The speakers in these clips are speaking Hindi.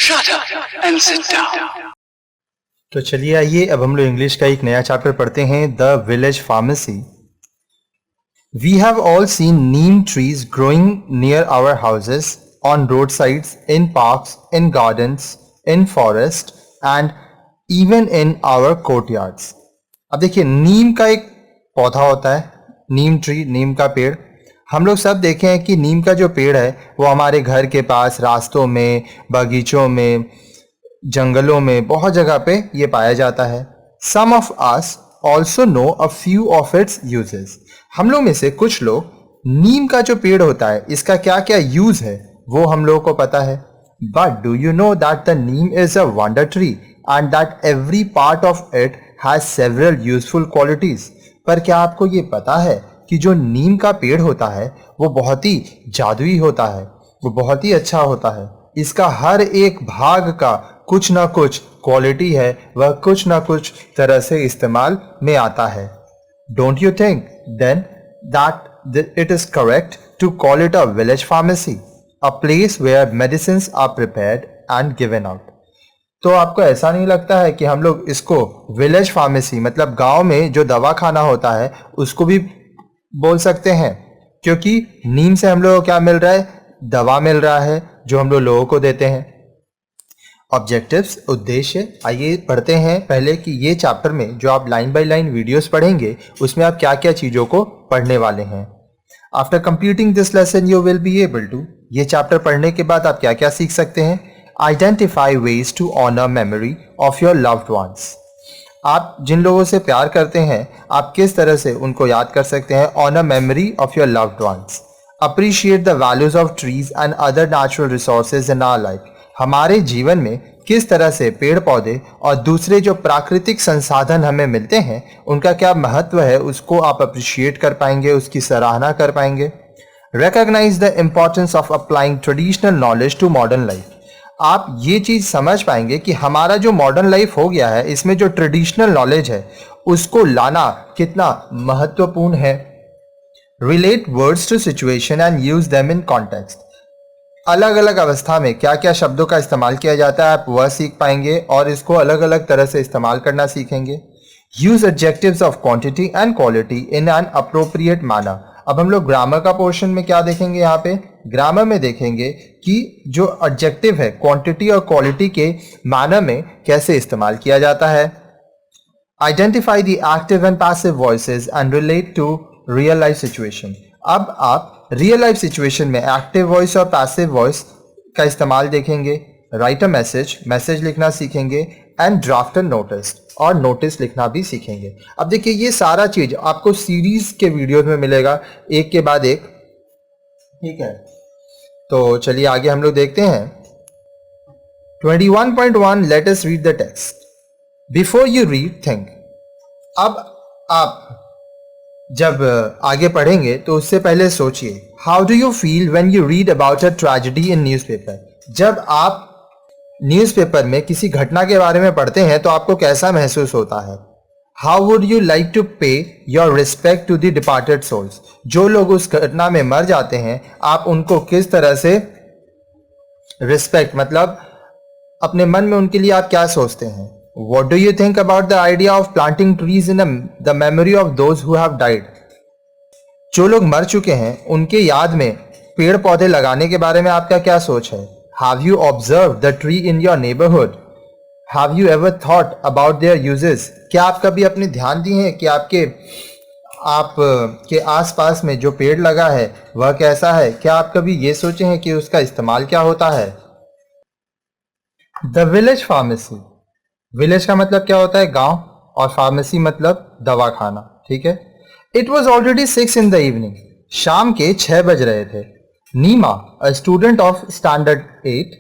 Shut up and sit down. तो चलिए आइए अब हम लोग इंग्लिश का एक नया चैप्टर पढ़ते हैं, the village pharmacy. We have all seen neem trees growing near our houses, on road sides, in parks, in gardens, in forest and even in our courtyards. अब देखिए, नीम का एक पौधा होता है, नीम ट्री, नीम का पेड़। हम लोग सब देखे हैं कि नीम का जो पेड़ है वो हमारे घर के पास, रास्तों में, बगीचों में, जंगलों में, बहुत जगह पे ये पाया जाता है। Some of us also know a few of its uses. हम लोग में से कुछ लोग नीम का जो पेड़ होता है इसका क्या क्या यूज है वो हम लोगों को पता है। But do you know that the neem is a wonder tree and that every part of it has several useful qualities. पर क्या आपको ये पता है कि जो नीम का पेड़ होता है वो बहुत ही जादुई होता है, वो बहुत ही अच्छा होता है। इसका हर एक भाग का कुछ ना कुछ क्वालिटी है, वह कुछ ना कुछ तरह से इस्तेमाल में आता है। Don't you think then that it is correct to call it a village pharmacy, a place where medicines are prepared and given out. तो आपको ऐसा नहीं लगता है कि हम लोग इसको विलेज फार्मेसी मतलब गांव में जो दवा खाना होता है उसको भी बोल सकते हैं, क्योंकि नीम से हम लोग को क्या मिल रहा है, दवा मिल रहा है जो हम लोगों को देते हैं। ऑब्जेक्टिव्स, उद्देश्य, आइए पढ़ते हैं पहले कि ये चैप्टर में जो आप लाइन बाय लाइन वीडियोस पढ़ेंगे उसमें आप क्या क्या चीज़ों को पढ़ने वाले हैं। After completing this lesson you will be able to, ये चैप्टर पढ़ने के बाद आप क्या क्या सीख सकते हैं। Identify ways to honour memory of your loved ones. आप जिन लोगों से प्यार करते हैं आप किस तरह से उनको याद कर सकते हैं। Honour memory of your loved ones. Appreciate the values of trees and other natural resources in our life. हमारे जीवन में किस तरह से पेड़ पौधे और दूसरे जो प्राकृतिक संसाधन हमें मिलते हैं उनका क्या महत्व है, उसको आप अप्रिशिएट कर पाएंगे, उसकी सराहना कर पाएंगे। Recognise the importance of applying traditional knowledge to modern life. आप ये चीज समझ पाएंगे कि हमारा जो मॉडर्न लाइफ हो गया है इसमें जो ट्रेडिशनल नॉलेज है उसको लाना कितना महत्वपूर्ण है। Relate words to situation and use them in context. अलग अलग अवस्था में क्या क्या शब्दों का इस्तेमाल किया जाता है आप वह सीख पाएंगे और इसको अलग अलग तरह से इस्तेमाल करना सीखेंगे। Use adjectives of quantity and quality in an appropriate manner. अब हम लोग ग्रामर का पोर्शन में क्या देखेंगे, यहाँ पे ग्रामर में देखेंगे कि जो एडजेक्टिव है क्वांटिटी और क्वालिटी के मैनर में कैसे इस्तेमाल किया जाता है। Identify the active and passive voices and relate to real life situation. अब आप रियल लाइफ सिचुएशन में एक्टिव वॉइस और पैसिव वॉइस का इस्तेमाल देखेंगे। राइट अ मैसेज, मैसेज लिखना सीखेंगे एंड ड्राफ्ट अ नोटिस, और नोटिस लिखना भी सीखेंगे। अब देखिए ये सारा चीज आपको सीरीज के वीडियो में मिलेगा एक के बाद एक, ठीक है। तो चलिए आगे हम लोग देखते हैं 21.1 let us read the text. Before you read think. अब आप जब आगे पढ़ेंगे तो उससे पहले सोचिए, how do you feel when you read about a tragedy in newspaper. जब आप न्यूज़पेपर में किसी घटना के बारे में पढ़ते हैं तो आपको कैसा महसूस होता है। How would you like to pay your respect to the departed souls. जो लोग उस घटना में मर जाते हैं आप उनको किस तरह से रिस्पेक्ट मतलब अपने मन में उनके लिए आप क्या सोचते हैं। What do you think about the idea of planting trees in the memory of those who have died? जो लोग मर चुके हैं उनके याद में पेड़ पौधे लगाने के बारे में आपका क्या सोच है। Have you observed the tree in your neighborhood? Have you ever thought about their uses? क्या आप कभी अपने ध्यान दिए हैं कि आपके आसपास में जो पेड़ लगा है वह कैसा है। क्या आप कभी ये सोचे हैं कि उसका इस्तेमाल क्या होता है। The village pharmacy. विलेज का मतलब क्या होता है, गांव, और फार्मेसी मतलब दवा खाना, ठीक है। It was already 6 in the evening। शाम के 6 बज रहे थे। Neema, a student of standard 8,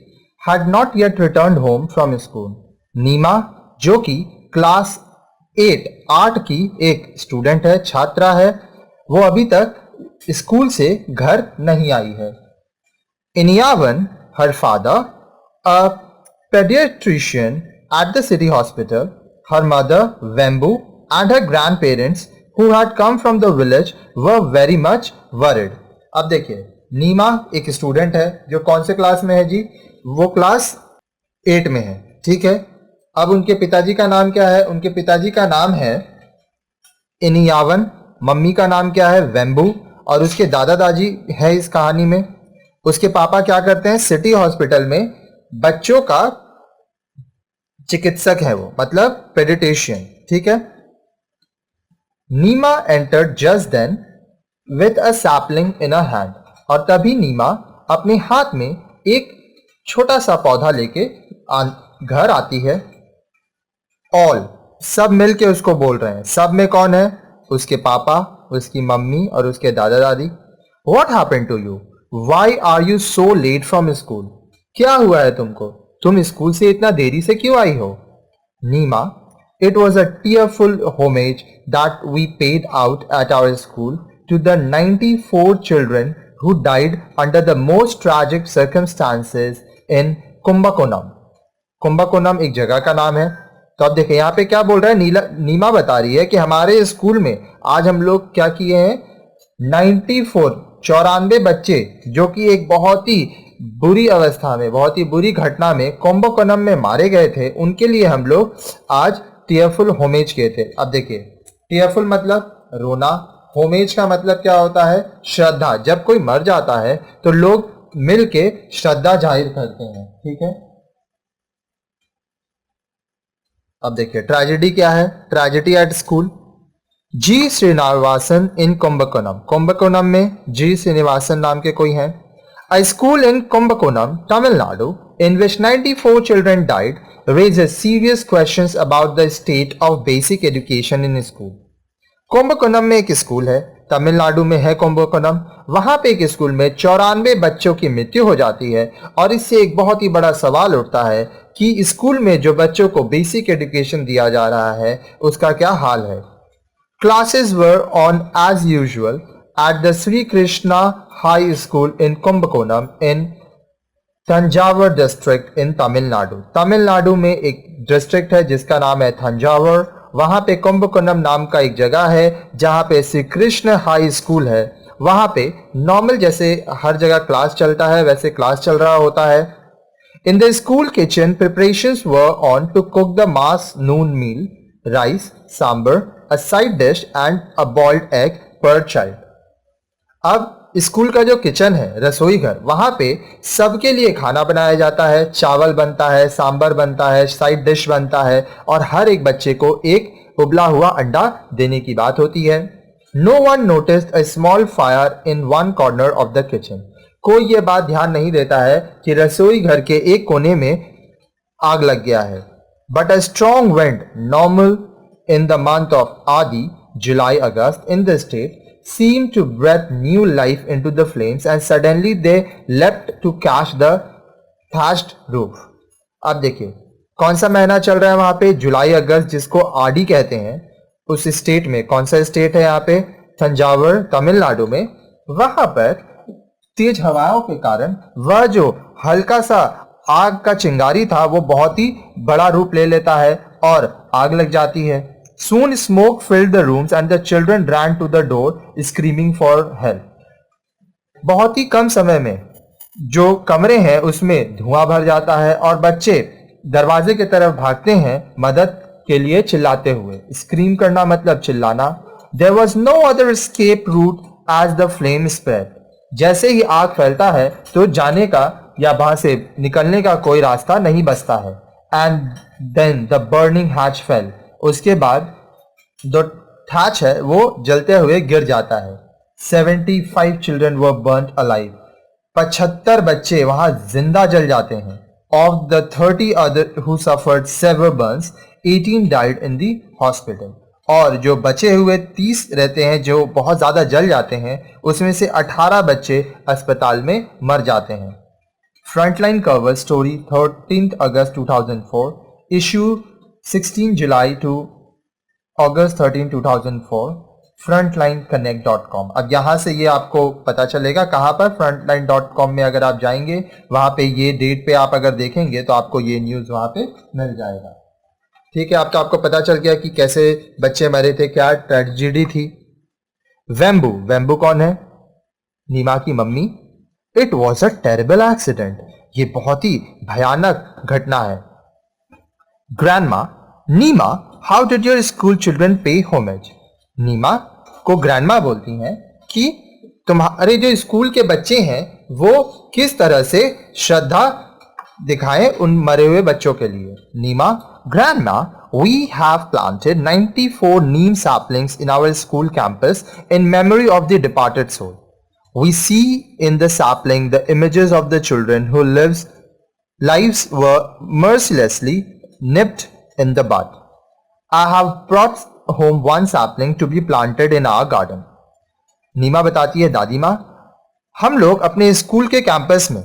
had not yet return home from school. Neema जो कि क्लास 8 की एक स्टूडेंट है, छात्रा है, वो अभी तक स्कूल से घर नहीं आई है। इन यावन, her father, a paediatrician at the city hospital, her mother, Vembu, and her grandparents who had come from the village were very much worried. अब देखिए, नीमा एक स्टूडेंट है जो कौन से क्लास में है जी, वो क्लास 8 में है, ठीक है। अब उनके पिताजी का नाम क्या है? उनके पिताजी का नाम है इनियावन, मम्मी का नाम क्या है? वेम्बू, और उसके दादा दादी है इस कहानी में। उसके पापा क्या करते हैं? सिटी हॉस्पिटल में बच्चों का चिकित्सक है वो, मतलब पेडिट्रिशियन, ठीक है। Neema entered just then with a sapling in a hand, और तभी नीमा अपने हाथ में एक छोटा सा पौधा लेके घर आती है। ऑल, सब मिलके उसको बोल रहे हैं। सब में कौन है? उसके पापा, उसकी मम्मी और उसके दादा दादी। What happened to you? Why are you so late from school? क्या हुआ है तुमको? तुम स्कूल से इतना देरी से क्यों आई हो? नीमा, it was a tearful homage that we paid out at our school to the 94 children who died under the most tragic circumstances in Kumbakonam. Kumbakonam एक जगह का नाम है। तो अब देखिए यहाँ पे क्या बोल रहा है, नीमा बता रही है कि हमारे स्कूल में आज हम लोग क्या किए हैं, 94 बच्चे जो कि एक बहुत ही बुरी अवस्था में, बहुत ही बुरी घटना में कुंभकोणम में मारे गए थे, उनके लिए हम लोग आज टीयरफुल होमेज किए थे। अब देखिए, टीयरफुल मतलब रोना, होमेज का मतलब क्या होता है? श्रद्धा। जब कोई मर जाता है तो लोग मिलके श्रद्धा जाहिर करते हैं, ठीक है। अब देखिए ट्रेजेडी क्या है? Tragedy at school. G Srinivasan in Kumbakonam, Kumbakonam में जी श्रीनिवासन नाम के कोई हैं। A school in Kumbakonam, Tamil Nadu, in which 94 children died, raises serious questions about the state of basic education in school. Kumbakonam में एक स्कूल है, तमिलनाडु में है कुंभकोणम। वहां पे एक स्कूल में 94 बच्चों की मृत्यु हो जाती है, और इससे एक बहुत ही बड़ा सवाल उठता है कि स्कूल में जो बच्चों को बेसिक एजुकेशन दिया जा रहा है उसका क्या हाल है। Classes were on as usual at the Sri Krishna High School in Kumbakonam in Thanjavur district in Tamil Nadu. Tamil Nadu में एक डिस्ट्रिक्ट है जिसका नाम है तंजावर। वहां पे कुंभकोणम नाम का एक जगह है जहां पे श्री कृष्ण हाई स्कूल है। वहां पे नॉर्मल जैसे हर जगह क्लास चलता है वैसे क्लास चल रहा होता है। In the school kitchen preparations were on to cook the mass noon meal, rice, sambar, a side dish and a boiled egg per child. अब स्कूल का जो किचन है, रसोई घर, वहां पे सबके लिए खाना बनाया जाता है। चावल बनता है, सांबर बनता है, साइड डिश बनता है, और हर एक बच्चे को एक उबला हुआ अंडा देने की बात होती है। No one noticed a small fire in one corner of the kitchen. कोई ये बात ध्यान नहीं देता है कि रसोई घर के एक कोने में आग लग गया है। But a strong wind normal in the month of Adi, July, August in the state seemed to breathe new life into the flames, and suddenly they leapt to catch the thatched roof. अब देखिए कौन सा महीना चल रहा है वहां पे? जुलाई अगस्त, जिसको आडी कहते हैं। उस स्टेट में, कौन सा स्टेट है यहाँ पे? तंजावर, तमिलनाडु में। वहां पर तेज हवाओं के कारण वह जो हल्का सा आग का चिंगारी था वो बहुत ही बड़ा रूप ले लेता है और आग लग जाती है। Soon smoke filled the rooms and the children ran to the door screaming for help. बहुत ही कम समय में जो कमरे हैं उसमें धुआं भर जाता है और बच्चे दरवाजे की तरफ भागते हैं मदद के लिए चिल्लाते हुए। स्क्रीम करना मतलब चिल्लाना। There was no other escape route as the flame spread. जैसे ही आग फैलता है तो जाने का या वहां से निकलने का कोई रास्ता नहीं बचता है। And then the burning hatch fell. उसके बाद जो थाच है वो जलते हुए गिर जाता है। 75 children were burnt alive. 75 बच्चे वहां जिंदा जल जाते हैं। Of the 30 other who suffered severe burns, 18 died in the hospital. और जो बचे हुए 30 रहते हैं जो बहुत ज्यादा जल जाते हैं, उसमें से 18 बच्चे अस्पताल में मर जाते हैं। Frontline cover story 13th August 2004, issue 16 July to August 13, 2004, frontlineconnect.com। अब यहाँ से ये आपको पता चलेगा कहाँ पर? frontline.com में अगर आप जाएंगे वहाँ पे ये डेट पे आप अगर देखेंगे तो आपको ये न्यूज़ वहाँ पे मिल जाएगा। ठीक है, आपको पता चल गया कि कैसे बच्चे मरे थे, क्या ट्रेजेडी थी। वेम्बू कौन है? नीमा की मम्मी। It was a terrible accident. ये बहुत ही भयानक घटना है। Grandma, Neema, how did your school children pay homage? Neema को ग्रैंडमा बोलती हैं कि तुम्हारे जो स्कूल के बच्चे हैं वो किस तरह से श्रद्धा दिखाएं उन मरे हुए बच्चों के लिए। नीमा, grandma, we have planted 94 neem saplings in our school campus in memory of the departed soul. We see in the sapling the images of the children who lives were mercilessly nipped in the bud. I have brought home one sapling to be planted in our garden. नीमा बताती है, दादी माँ, हम लोग अपने स्कूल के कैंपस में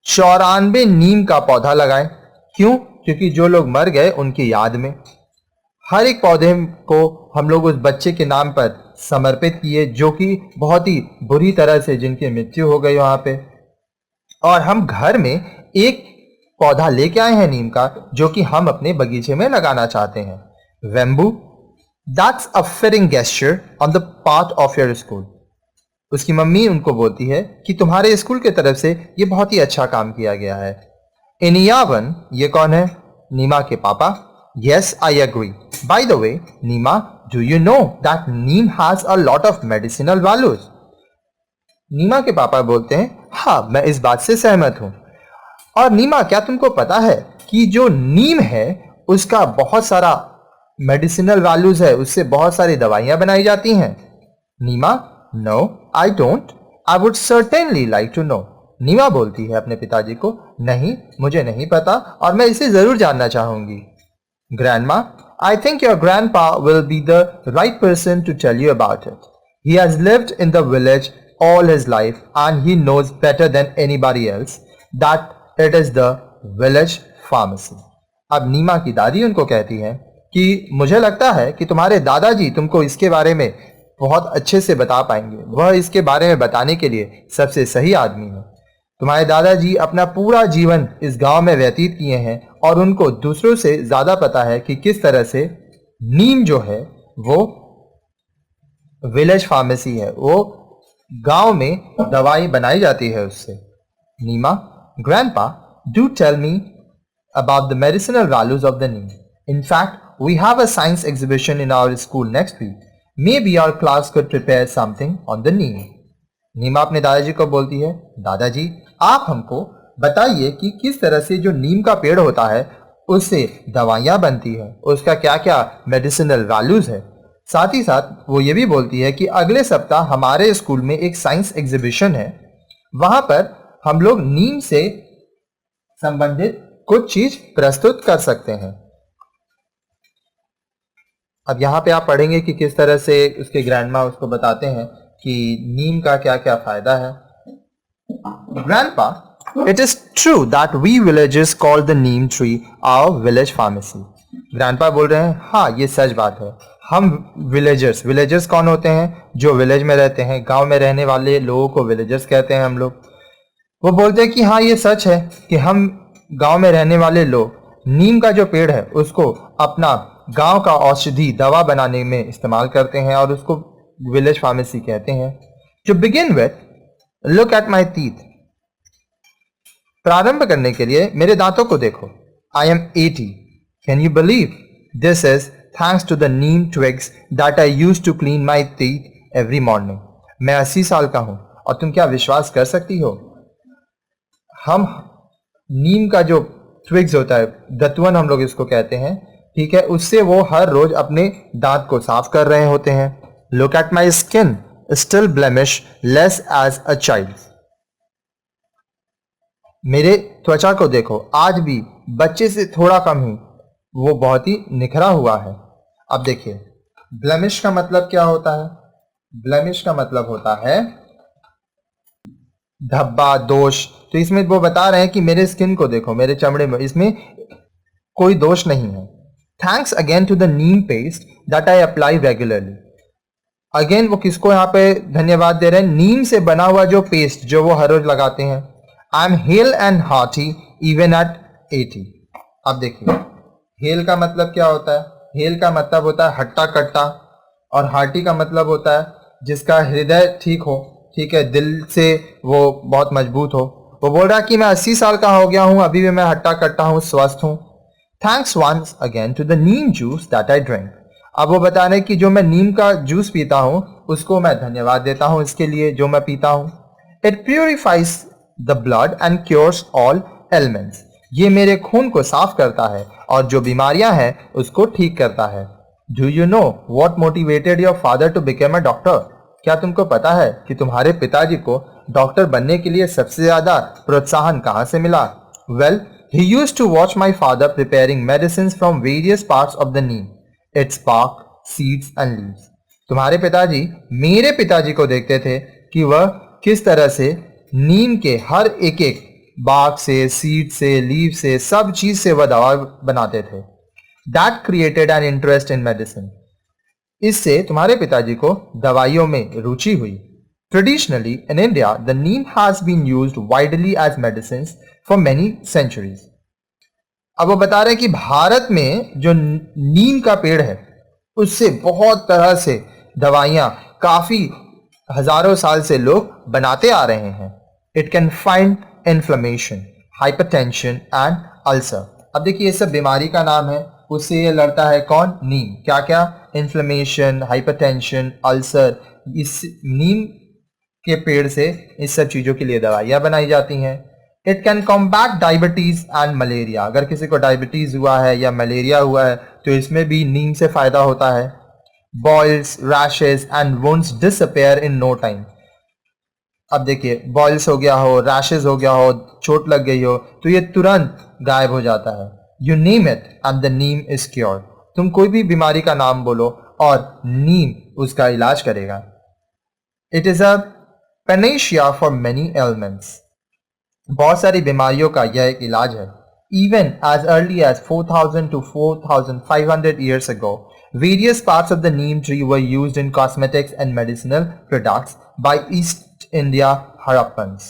94 नीम का पौधा लगाए। क्यों? क्योंकि जो लोग मर गए उनकी याद में। हर एक पौधे को हम लोग उस बच्चे के नाम पर समर्पित किए जो कि बहुत ही बुरी तरह से जिनकी मृत्यु हो गई वहां पे। और हम घर में एक पौधा लेके आए हैं नीम का जो कि हम अपने बगीचे में लगाना चाहते हैं। Vembu, that's a fitting gesture on the part of your school. उसकी मम्मी उनको बोलती है कि तुम्हारे स्कूल की तरफ से ये बहुत ही अच्छा काम किया गया है। इनियावन, ये कौन है? नीमा के पापा। Yes, I agree. By the way Neema, do you know that neem has a lot of medicinal values? Neema के पापा बोलते हैं, हाँ मैं इस बात से सहमत हूं। और नीमा, क्या तुमको पता है कि जो नीम है उसका बहुत सारा मेडिसिनल वैल्यूज है, उससे बहुत सारी दवाइयां बनाई जाती हैं? Neema, no I don't, I would certainly like to know. Neema बोलती है अपने पिताजी को, नहीं मुझे नहीं पता और मैं इसे जरूर जानना चाहूंगी। Grandma, I think your grandpa will be the right person to tell you about it. He has lived in the village all his life and he knows better than anybody else that it is the village pharmacy. अब नीमा की दादी उनको कहती है कि मुझे लगता है कि तुम्हारे दादाजी तुमको इसके बारे में बहुत अच्छे से बता पाएंगे, वह इसके बारे में बताने के लिए सबसे सही आदमी है। तुम्हारे दादाजी अपना पूरा जीवन इस गांव में व्यतीत किए हैं और उनको दूसरों से ज्यादा पता है कि किस तरह से नीम जो है वो विलेज फार्मेसी है, वो गांव में दवाई बनाई जाती है उससे। Neema, grandpa, do tell me about the medicinal values of the neem. In fact we have a science exhibition in our school next week, maybe our class could prepare something on the neem. Neema अपने दादाजी को बोलती है, दादाजी आप हमको बताइए कि किस तरह से जो नीम का पेड़ होता है उससे दवाइयां बनती है, उसका क्या क्या मेडिसिनल वैल्यूज है। साथ ही साथ वो ये भी बोलती है कि अगले सप्ताह हमारे स्कूल में एक साइंस एग्जीबिशन है, वहां पर हम लोग नीम से संबंधित कुछ चीज प्रस्तुत कर सकते हैं। अब यहां पे आप पढ़ेंगे कि किस तरह से उसके ग्रैंडमा उसको बताते हैं कि नीम का क्या क्या फायदा है। Grandpa, it is true that we villagers call the neem tree our village pharmacy. Grandpa बोल रहे हैं, हाँ ये सच बात है, हम विलेजर्स कौन होते हैं? जो विलेज में रहते हैं, गांव में रहने वाले लोगों को विलेजर्स कहते हैं हम लोग। वो बोलते हैं कि हाँ ये सच है कि हम गांव में रहने वाले लोग नीम का जो पेड़ है उसको अपना गांव का औषधि दवा बनाने में इस्तेमाल करते हैं और उसको विलेज फार्मेसी कहते हैं। To begin with, look at my teeth. प्रारंभ करने के लिए मेरे दांतों को देखो। I am 80। Can you believe this is thanks to the neem twigs that I used to clean my teeth every morning. मैं 80 साल का हूं और तुम क्या विश्वास कर सकती हो, हम नीम का जो ट्विग्स होता है, दतवन हम लोग इसको कहते हैं, ठीक है, उससे वो हर रोज अपने दांत को साफ कर रहे होते हैं। Look at my skin, still blemish, less as a child. मेरे त्वचा को देखो, आज भी बच्चे से थोड़ा कम ही वो बहुत ही निखरा हुआ है। अब देखिए, ब्लेमिश का मतलब क्या होता है? ब्लेमिश का मतलब होता है धब्बा, दोष। तो इसमें वो बता रहे हैं कि मेरे स्किन को देखो, मेरे चमड़े में, इसमें कोई दोष नहीं है। Thanks again to the neem paste that I apply regularly. Again वो किसको यहाँ पे धन्यवाद दे रहे हैं? नीम से बना हुआ जो पेस्ट जो वो हर रोज लगाते हैं। I am hello and hearty even at 80। अब देखिए, हेल का मतलब क्या होता है? हेल का मतलब होता है हट्टा कट्टा, और हार्टी का मतलब होता है जिसका हृदय ठीक हो, ठीक है, दिल से वो बहुत मजबूत हो। वो बोल रहा है कि मैं 80 साल का हो गया हूं, अभी भी मैं हट्टा कट्टा हूं, स्वस्थ हूं. Thanks once again to the neem juice that I drink. अब वो बता रहे कि जो मैं नीम का जूस पीता हूं उसको मैं धन्यवाद देता हूं इसके लिए जो मैं पीता हूं. It purifies the blood and cures all elements. ये मेरे खून को साफ करता है और जो बीमारियां हैं उसको ठीक करता है. Do you know what motivated your father to become a doctor? क्या तुमको पता है कि तुम्हारे पिताजी को डॉक्टर बनने के लिए सबसे ज्यादा प्रोत्साहन कहां से मिला? Well, he used to watch my father preparing medicines from various parts of the neem, its bark, seeds and leaves. तुम्हारे पिताजी मेरे पिताजी को देखते थे कि वह किस तरह से नीम के हर एक एक bark से, सीड से, लीव से, सब चीज से वह दवा बनाते थे. That created an interest in medicine. इससे तुम्हारे पिताजी को दवाइयों में रुचि हुई. Traditionally in India, the neem has been used widely as medicines for many centuries. अब वो बता रहे हैं कि भारत में जो नीम का पेड़ है उससे बहुत तरह से दवाइयां काफी हजारों साल से लोग बनाते आ रहे हैं. It can find inflammation, hypertension and ulcer. अब देखिए ये सब बीमारी का नाम है, उससे ये लड़ता है कौन? नीम. क्या क्या? Inflammation, hypertension, ulcer. इस नीम के पेड़ से इस सब चीजों के लिए दवाइयां बनाई जाती हैं. It can combat diabetes and malaria. अगर किसी को डायबिटीज हुआ है या मलेरिया हुआ है तो इसमें भी नीम से फायदा होता है. Boils, rashes and wounds disappear in no time. अब देखिए बॉयल्स हो गया हो, रैशेस हो गया हो, चोट लग गई हो तो ये तुरंत गायब हो जाता है. You name it and the neem is cure. तुम कोई भी बीमारी का नाम बोलो और नीम उसका इलाज करेगा. It is a Panacea for many elements. बहुत सारी बीमारियों का यह एक इलाज है. Even as early as 4000 to 4500 years ago, various parts of the neem tree were used in cosmetics and medicinal products by East India Harappans.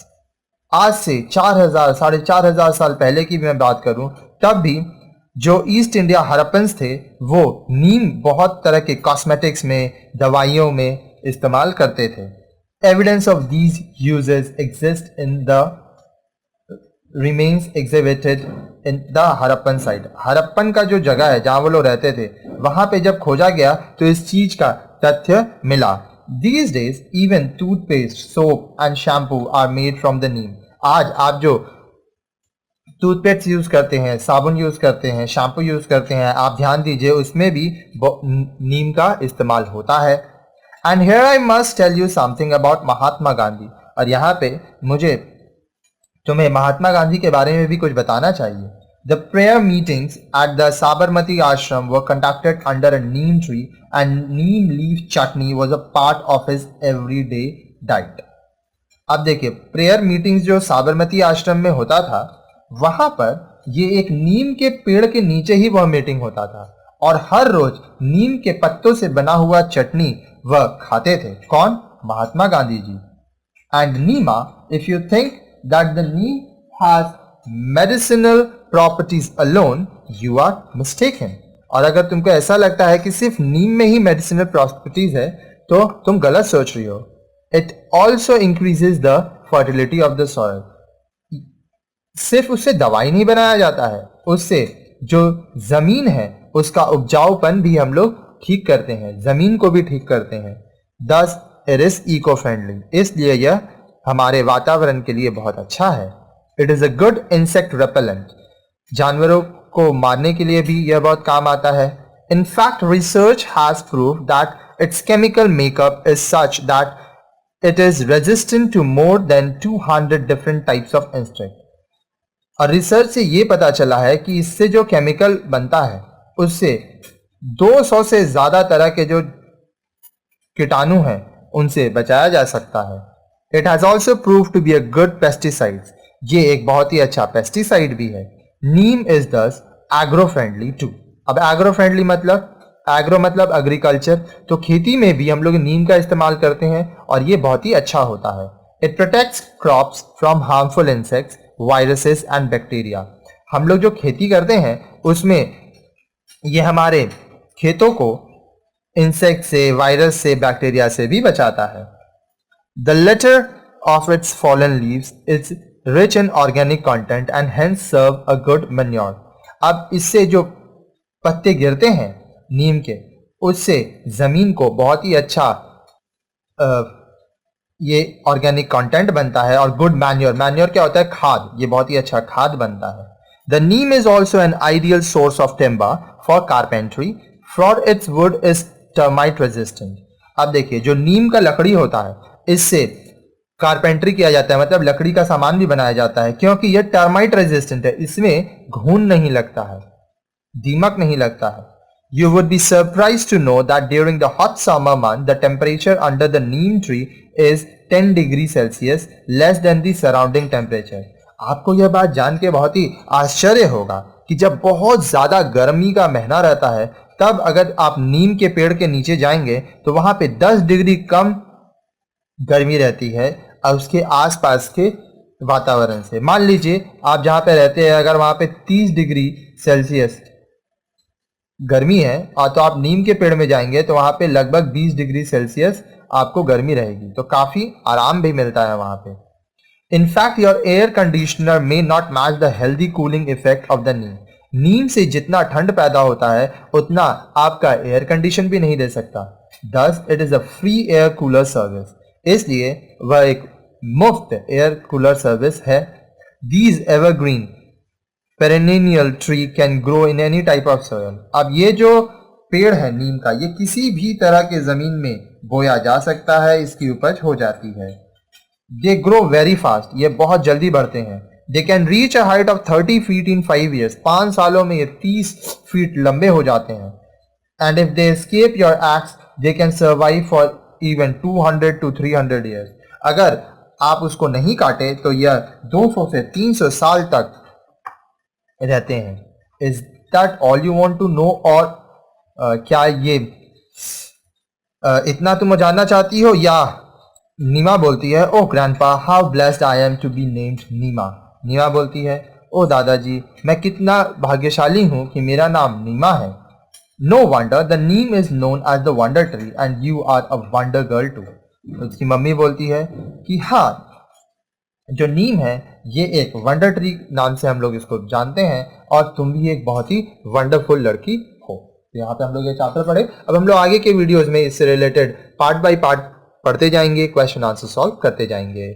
आज से 4000 4500 साल पहले की मैं बात करूं तब भी जो ईस्ट इंडिया हड़प्पन्स थे वो नीम बहुत तरह के कॉस्मेटिक्स में, दवाइयों में इस्तेमाल करते थे. Evidence of these uses exist in the remains exhibited in the Harappan site. Harappan का जो जगह है जहां वो लोग रहते थे वहां पे जब खोजा गया तो इस चीज का तथ्य मिला. These days even toothpaste, soap and shampoo are made from the neem. आज आप जो टूथपेस्ट यूज करते हैं, साबुन यूज करते हैं, शैम्पू यूज करते हैं, आप ध्यान दीजिए उसमें भी नीम का इस्तेमाल होता है. And here I must tell you something about Mahatma Gandhi. और यहाँ पे मुझे तुम्हें महात्मा गांधी के बारे में भी कुछ बताना चाहिए. The prayer meetings at the Sabarmati ashram were conducted under a neem tree and neem leaf chutney was a part of his everyday diet. अब देखिए प्रेयर मीटिंग्स जो साबरमती आश्रम में होता था वहां पर ये एक नीम के पेड़ के नीचे ही वह मीटिंग होता था और हर रोज नीम के पत्तों से बना हुआ चटनी वह खाते थे. कौन? Mahatma Gandhi ji. And Neema, if you think that the neem has medicinal properties alone, you are mistaken. और अगर तुमको ऐसा लगता है कि सिर्फ नीम में ही मेडिसिनल प्रॉपर्टीज है तो तुम गलत सोच रही हो. It also increases the fertility of the soil. सिर्फ उससे दवाई नहीं बनाया जाता है, उससे जो जमीन है उसका उपजाऊपन भी हम लोग ठीक करते हैं, जमीन को भी ठीक करते हैं. Thus it is eco-friendly. इसलिए यह हमारे वातावरण के लिए बहुत अच्छा है. It is a good insect repellent. जानवरों को मारने के लिए भी यह बहुत काम आता है. In fact research has proved that its chemical makeup is such that it is resistant to more than 200 different types of insect. और रिसर्च से यह पता चला है कि इससे जो केमिकल बनता है उससे 200 से ज्यादा तरह के जो कीटाणु हैं उनसे बचाया जा सकता है. It has also proved to be a good pesticide. ये एक बहुत ही अच्छा पेस्टिसाइड भी है. नीम is thus agro-friendly too. अब agro-friendly मतलब agro मतलब एग्रीकल्चर, तो खेती में भी हम लोग नीम का इस्तेमाल करते हैं और ये बहुत ही अच्छा होता है. It protects crops from harmful insects, viruses and bacteria. हम लोग जो खेती करते हैं उसमें ये हमारे खेतों को इंसेक्ट से, वायरस से, बैक्टीरिया से भी बचाता है. The litter of its fallen leaves is rich in organic content and hence serve a good manure. अब इससे जो पत्ते गिरते हैं नीम के, उससे जमीन को बहुत ही अच्छा ये ऑर्गेनिक कंटेंट बनता है और गुड मैन्योर, मैन्योर क्या होता है? खाद, ये बहुत ही अच्छा खाद बनता है. The neem is also an ideal source of timber for carpentry for its would is termite resistant. अब देखिए, जो नीम का लकड़ी होता है इससे कारपेंट्री किया जाता है, मतलब लकड़ी का सामान भी बनाया जाता है, क्योंकि यह टर्माइट रेजिस्टेंट है, इसमें घून नहीं लगता है, दीमक नहीं लगता है. You would be surprised to know that during the hot summer month, the temperature under the neem tree is 10 degrees Celsius less than the surrounding temperature. आपको यह बात जान के बहुत ही आश्चर्य होगा कि जब बहुत ज्यादा गर्मी का महीना रहता है, तब अगर आप नीम के पेड़ के नीचे जाएंगे तो वहां पे 10 डिग्री कम गर्मी रहती है और उसके आसपास के वातावरण से. मान लीजिए आप जहां पे रहते हैं, अगर वहां पे 30 डिग्री सेल्सियस गर्मी है और तो आप नीम के पेड़ में जाएंगे तो वहां पे लगभग 20 डिग्री सेल्सियस आपको गर्मी रहेगी, तो काफी आराम भी मिलता है वहां पे. In fact your air conditioner may not match the healthy cooling effect of the neem. नीम से जितना ठंड पैदा होता है उतना आपका एयर कंडीशन भी नहीं दे सकता. Thus it is a free air cooler service, इसलिए वह एक मुफ्त एयर कूलर सर्विस है. These evergreen perennial tree can grow in any type of soil. अब ये जो पेड़ है नीम का, ये किसी भी तरह के जमीन में बोया जा सकता है, इसकी उपज हो जाती है. They grow very fast, ये बहुत जल्दी बढ़ते हैं. They can reach a height of 30 feet in 5 years. 5 सालों में ये 30 फीट लंबे हो जाते हैं. And if they escape your axe, they can survive for even 200 to 300 years. अगर आप उसको नहीं काटे तो यह 200 से 300 साल तक रहते हैं. Is that all you want to know? और क्या ये इतना तुम जानना चाहती हो? या नीमा बोलती है, oh grandpa how blessed I am to be named Neema. Neema बोलती है, ओ दादाजी मैं कितना भाग्यशाली हूं कि मेरा नाम नीमा है. No wonder the neem is known as the wonder tree and you are a wonder girl too. उसकी मम्मी बोलती है कि हाँ, जो नीम है ये एक वंडर ट्री नाम से हम लोग इसको जानते हैं और तुम भी एक बहुत ही वंडरफुल लड़की हो. तो यहाँ पे हम लोग ये चैप्टर पढ़े. अब हम लोग आगे के वीडियोस में इससे रिलेटेड पार्ट बाय पार्ट पढ़ते जाएंगे, क्वेश्चन आंसर सॉल्व करते जाएंगे.